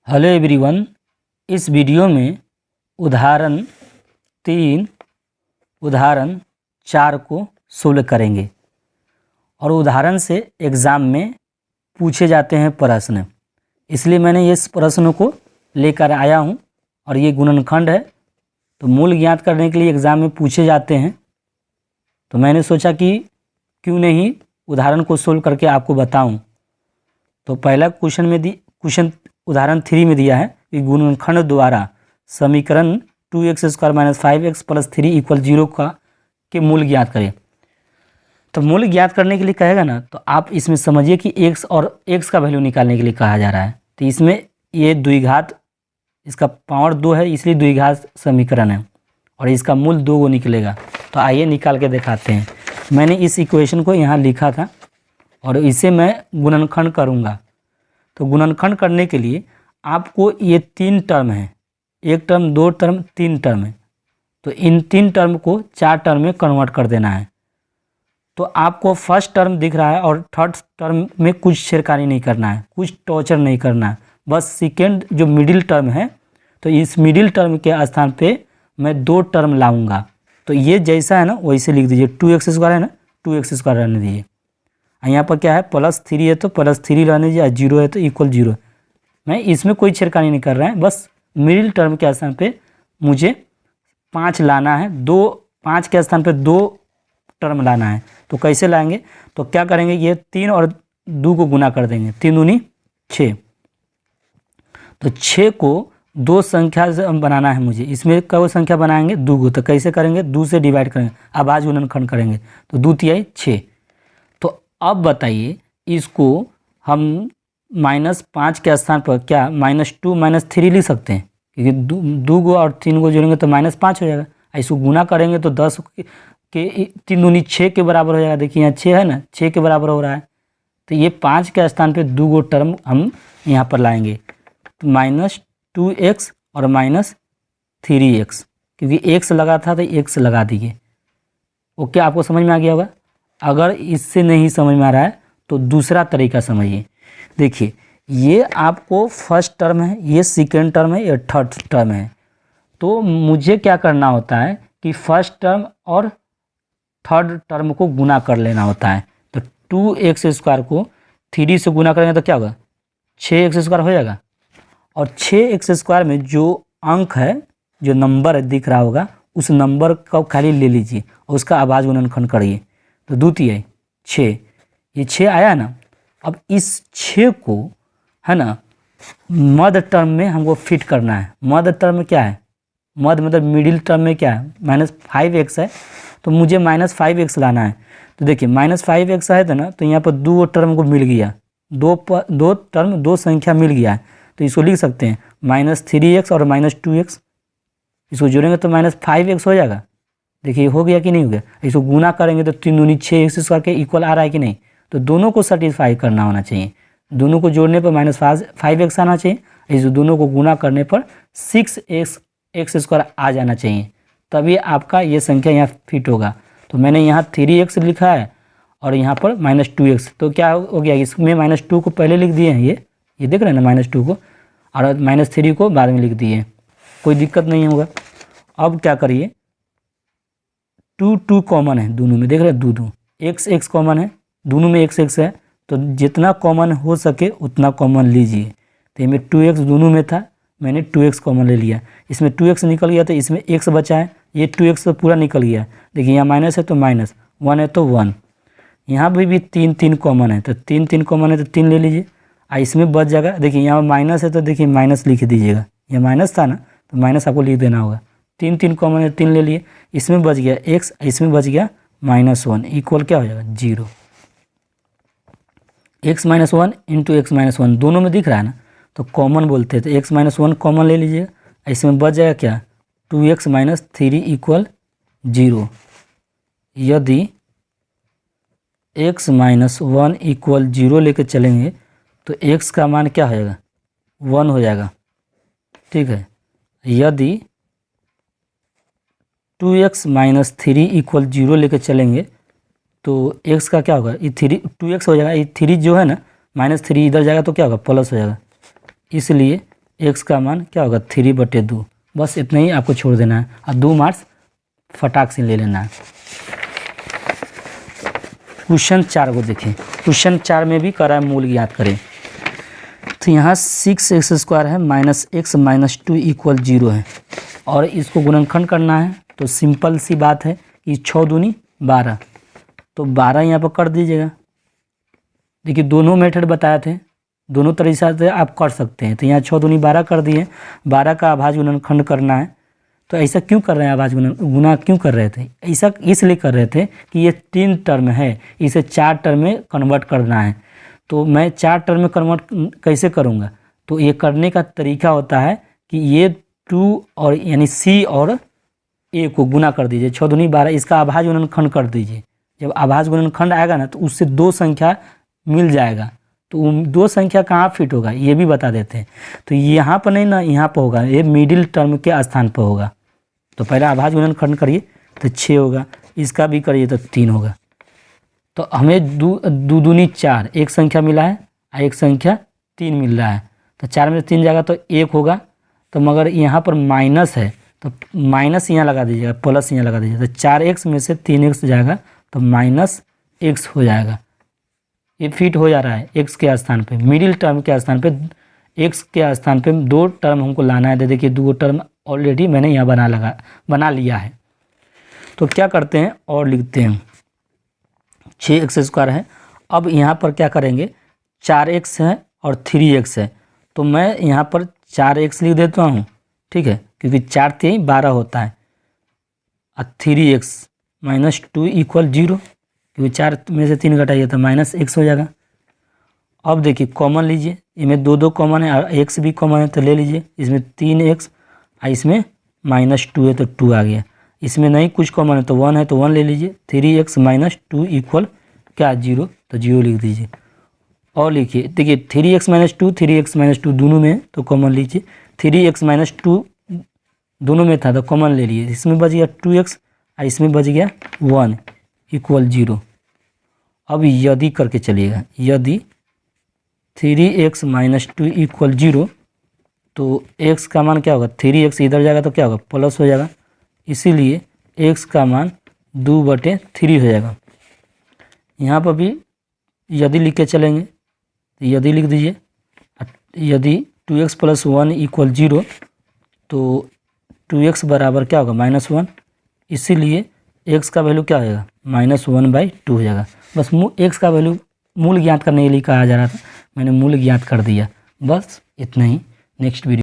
Hello everyone, इस video में उदाहरण 3, उदाहरण 4 को सोल्व करेंगे और उदाहरण से एग्ज़ाम में पूछे जाते हैं प्रश्न, इसलिए मैंने इस प्रश्न को लेकर आया हूं। और ये गुणनखंड है, तो मूल ज्ञात करने के लिए एग्ज़ाम में पूछे जाते हैं, तो मैंने सोचा कि क्यों नहीं उदाहरण को सोल्व करके आपको बताऊं। तो पहला क्वेश्चन उदाहरण 3 में दिया है कि गुणनखंड द्वारा समीकरण 2x² - 5x + 3 = 0 के मूल ज्ञात करें। तो मूल ज्ञात करने के लिए कहेगा ना, तो आप इसमें समझिए कि x और x का वैल्यू निकालने के लिए कहा जा रहा है। तो इसमें ये द्विघात, इसका पावर 2 है, इसलिए द्विघात समीकरण है और इसका मूल 2 को निकलेगा। तो आइए निकाल के दिखाते हैं। मैंने इस इक्वेशन को यहाँ लिखा था और इसे मैं गुणनखंड करूँगा। तो गुणनखंड करने के लिए आपको ये 3 टर्म है, 1 टर्म, 2 टर्म, 3 टर्म है, तो इन 3 टर्म को 4 टर्म में कन्वर्ट कर देना है। तो आपको फर्स्ट टर्म दिख रहा है और थर्ड टर्म में कुछ छेड़खानी नहीं करना है, कुछ टॉर्चर नहीं करना है। बस सेकेंड जो मिडिल टर्म है, तो इस मिडिल टर्म के स्थान पे मैं 2 टर्म लाऊंगा। तो ये जैसा है ना वैसे लिख दीजिए। 2x² है ना, 2x² रहने दीजिए। यहाँ पर क्या है, +3 है तो +3 रहने दीजिए, 0 है तो =0। मैं इसमें कोई छेड़खानी नहीं कर रहा है, बस मिडिल टर्म के स्थान पे मुझे 5 लाना है। 5 के स्थान पे 2 टर्म लाना है। तो कैसे लाएंगे, तो क्या करेंगे, ये 3 और 2 को गुना कर देंगे, 3 दूनी 6। तो 6 को 2 संख्या से बनाना है मुझे। इसमें क्या संख्या बनाएंगे, 2 को। तो कैसे करेंगे, 2 से डिवाइड करेंगे, अभाज्य गुणनखंड करेंगे, तो 2 × 6। तो अब बताइए, इसको हम -5 के स्थान पर क्या -2 - 3 लिख सकते हैं, क्योंकि 2 को और 3 को जोड़ेंगे तो -5 हो जाएगा। इसको गुना करेंगे तो 10 के 3 दूनी 6 के बराबर हो जाएगा। देखिए यहाँ 6 है ना, 6 के बराबर हो रहा है। तो ये 5 के स्थान पे 2 गो टर्म हम यहाँ पर लाएंगे, तो -2x और -3x, क्योंकि x लगा था तो x लगा दीजिए। ओके, आपको समझ में आ गया होगा। अगर इससे नहीं समझ में आ रहा है तो दूसरा तरीका समझिए। देखिए, ये आपको फर्स्ट टर्म है, ये सेकेंड टर्म है, ये थर्ड टर्म है। तो मुझे क्या करना होता है कि फर्स्ट टर्म और थर्ड टर्म को गुना कर लेना होता है। तो 2x² को 3 से गुना करेंगे तो क्या होगा, 6x² हो जाएगा। और 6x² में जो अंक है, जो नंबर दिख रहा होगा, उस नंबर को खाली ले लीजिए और उसका अभाज्य गुणनखंड करिए। तो 2 × 6, ये 6 आया ना। अब इस 6 को है ना मध्य टर्म में हमको फिट करना है। मध्य टर्म में क्या है, मध्य मतलब मिडिल टर्म में क्या है, -5x है, तो मुझे -5x लाना है। तो देखिए -5x है तो ना, तो यहाँ पर 2 टर्म को मिल गया, 2 टर्म 2 संख्या मिल गया है। तो इसको लिख सकते हैं -3x और -2x, इसको जोड़ेंगे तो -5x हो जाएगा। देखिए हो गया कि नहीं हो गया। इसको गुना करेंगे तो 3 दूनी 6x² के इक्वल आ रहा है कि नहीं। तो दोनों को सेटिस्फाई करना होना चाहिए। दोनों को जोड़ने पर -5x आना चाहिए, इस दोनों को गुना करने पर 6x² आ जाना चाहिए, तभी आपका ये संख्या यहाँ फिट होगा। तो मैंने यहाँ 3x लिखा है और यहाँ पर -2x। तो क्या हो गया, इसमें -2 को पहले लिख दिए हैं, ये देख रहे हैं ना, -2 को, और -3 को बाद में लिख दिए, कोई दिक्कत नहीं होगा। अब क्या करिए, 2 कॉमन है दोनों में, देख रहे हैं, 2 x कॉमन है, दोनों में x है, तो जितना कॉमन हो सके उतना कॉमन लीजिए। तो इसमें 2x दोनों में था, मैंने 2x कॉमन ले लिया। इसमें 2x निकल गया तो इसमें x बचा है, ये 2x तो पूरा निकल गया। देखिए यहाँ माइनस है तो माइनस, 1 है तो 1, यहाँ भी 3 कॉमन है, तो 3 कॉमन है तो 3 ले लीजिए। इसमें बच जाएगा। देखिए यहाँ माइनस है तो देखिए माइनस लिख दीजिएगा, यह माइनस था ना, तो माइनस आपको लिख देना होगा। 3 कॉमन है, 3 ले लिए। इसमें बच गया x, इसमें बच गया -1, इक्वल क्या हो जाएगा, 0। x - 1 × x - 1 दोनों में दिख रहा है ना, तो कॉमन बोलते हैं, तो x - 1 कॉमन ले लीजिए। इसमें बच जाएगा क्या, 2x - 3 = 0। यदि x - 1 = 0 लेकर चलेंगे तो x का मान क्या हो जाएगा, 1 हो जाएगा, ठीक है। यदि 2x - 3 = 0 लेकर चलेंगे तो x का क्या होगा, ये 2x हो जाएगा। ये 3 जो है ना, -3 इधर जाएगा तो क्या होगा, प्लस हो जाएगा। इसलिए x का मान क्या होगा 3/2। बस इतना ही आपको छोड़ देना है और 2 मार्क्स फटाक से ले लेना है। क्वेश्चन 4 को देखें। क्वेश्चन 4 में भी करा है मूल ज्ञात करें। तो यहाँ 6x² है -x -2 = 0 है और इसको गुणनखंड करना है। तो सिंपल सी बात है कि 6 दूनी 12, तो 12 यहाँ पर कर दीजिएगा। देखिए दोनों मेथड बताए थे, दोनों तरीके से आप कर सकते हैं। तो यहाँ 6 दूनी 12 कर दिए, 12 का अभाज्य गुणनखंड करना है। तो ऐसा क्यों कर रहे हैं, अभाज्य गुना क्यों कर रहे थे? ऐसा इसलिए कर रहे थे कि ये 3 टर्म है, इसे 4 टर्म में कन्वर्ट करना है। तो मैं 4 टर्म में कन्वर्ट कैसे करूँगा? तो ये करने का तरीका होता है कि ये 2 और यानी C और A को गुना कर दीजिए, 6 दूनी 12, इसका अभाज्य गुणनखंड कर दीजिए। जब अभाज्य गुणनखंड आएगा ना तो उससे 2 संख्या मिल जाएगा। तो 2 संख्या कहाँ फिट होगा ये भी बता देते हैं। तो यहाँ पर नहीं ना, यहाँ पर होगा, ये मिडिल टर्म के स्थान पर होगा। तो पहला अभाज्य गुणनखंड करिए तो 6 होगा, इसका भी करिए तो 3 होगा। तो हमें 2 दूनी 4 एक संख्या मिला है और एक संख्या 3 मिल रहा है। तो 4 में 3 जाएगा तो 1 होगा। तो मगर यहाँ पर माइनस है तो माइनस यहाँ लगा दीजिएगा, प्लस यहाँ लगा दीजिएगा। तो 4x में से 3x जाएगा तो -x हो जाएगा। ये फिट हो जा रहा है x के स्थान पे, मिडिल टर्म के स्थान पे, x के स्थान पे 2 टर्म हमको लाना है। देखिए 2 टर्म ऑलरेडी मैंने यहाँ बना लिया है। तो क्या करते हैं और लिखते हैं 6x² है। अब यहाँ पर क्या करेंगे, 4x है और 3x है। तो मैं यहाँ पर 4x लिख देता हूँ, ठीक है, क्योंकि 4 3 12 होता है और 3x -2 = 0, क्योंकि 4 में से 3 घटाइए तो -x हो जाएगा। अब देखिए कॉमन लीजिए, इनमें 2 कॉमन है और x भी कॉमन है तो ले लीजिए। इसमें 3x और इसमें -2 है तो 2 आ गया। इसमें नहीं कुछ कॉमन है तो 1 है तो 1 ले लीजिए। 3x -2 = क्या 0, तो 0 लिख दीजिए। और लिखिए, देखिए 3x -2 3x -2 दोनों में तो कॉमन लीजिए। 3x -2 दोनों में था तो कॉमन ले लिए, इसमें बच गया 2x और इसमें बच गया 1 = 0। अब यदि करके चलिएगा, यदि 3x -2 = 0 तो x का मान क्या होगा, 3x इधर जाएगा तो क्या होगा, प्लस हो जाएगा। इसीलिए x का मान 2/3 हो जाएगा। यहाँ पर भी यदि लिख के चलेंगे तो यदि लिख दीजिए। यदि 2x + 1 = 0 तो 2x बराबर क्या होगा, -1। इसीलिए x का वैल्यू क्या हो जाएगा, -1/2 हो जाएगा। बस x का वैल्यू मूल ज्ञात करने के लिए कहा जा रहा था, मैंने मूल ज्ञात कर दिया। बस इतना ही। Next video